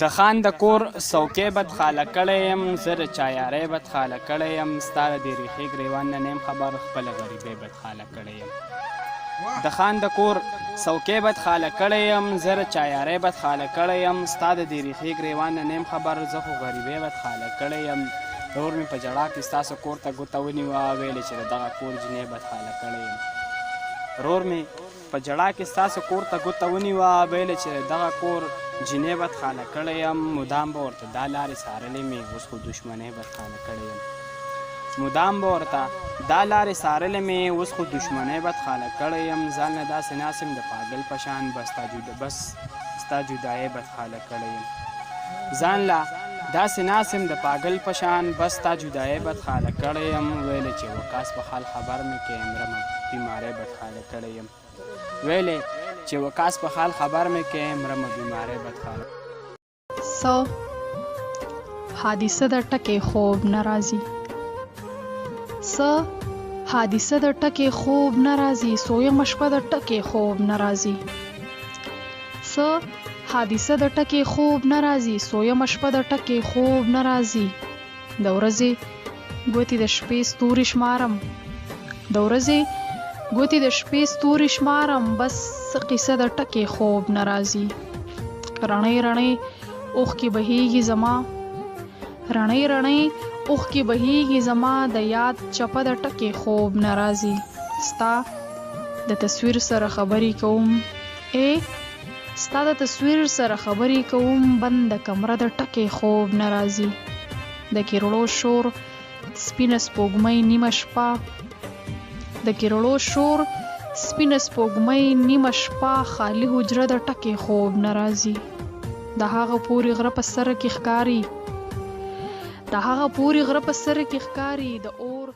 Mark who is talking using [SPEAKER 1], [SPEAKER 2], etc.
[SPEAKER 1] د خان د کور څوکۍ بد خاله کړی یم، زه د چایارۍ بد خاله کړی یم، ستا د دې ریښې ګریوان نه نیم خبر، خپله غریبۍ بد خاله کړی یم. د خان د کور څوکۍ بد خاله کړی یم، زه د چایارۍ بد خاله کړی یم، ستا د دې ریښې ګریوان نه نیم خبر، زه خو غریبۍ بد خاله کړی یم. ورور مې په ژړا کې ستاسو کور ته ګوته ونیوه، ویلې چې د دغه کور جینۍ بد خاله کړی یم. ورور مې په ژړا کې ستاسو کور ته ګوته ونیوه، ویلې چې د دغه کور جینۍ بد خاله کړی یم. مدام به ورته دا لارې څارلې مې، اوس خو دښمنۍ بد خاله کړی یم. مدام به ورته دا لارې څارلې مې، اوس خو دښمنۍ بد خاله کړی یم. ځان له داسې ناسم د پاگل په شان، بس ستا جدایۍ بد خاله کړی یم. ځان له داسې ناسم د پاگل په شان، بس ستا جدایۍ بد خاله کړی یم. ویلې چې وکاس په حال خبر مې کې مرمه، بیمارۍ بد خاله کړی یم. ویلې چې وکاس په حال خبر مې کې مرمه، بیمارۍ بد خاله.
[SPEAKER 2] حادثه د ټکې خوب ناراضي، حادثه د ټکې خوب ناراضي، سویمه شپه د ټکې خوب ناراضي. حادثه د ټکې خوب ناراضي، سویمه شپه د ټکې خوب ناراضي. د ورځې ګوتې د شپې ستوري شمارم، د ورځې ګوتې د شپې ستوري شمارم، بس قصه د ټکې خوب ناراضي. رڼۍ رڼۍ اوښکې بهیږي زما، رڼۍ رڼۍ اوښکې بهیږي زما، د یاد چپه د ټکې خوب ناراضي. ستا د تصویر سره خبرې کوم، ستا د تصویر سره خبرې کوم، بند د کمره د ټکې خوب ناراضي. د کیرړو شور سپینه سپوږمۍ نیمه شپه، د کیرړو شور سپینه سپوږمۍ نیمه شپه، خالی حجره د ټکې خوب ناراضي. د هغه پورې غره په سر کې ښکاري، د هغه پورې غره په سر کې ښکاري، د اور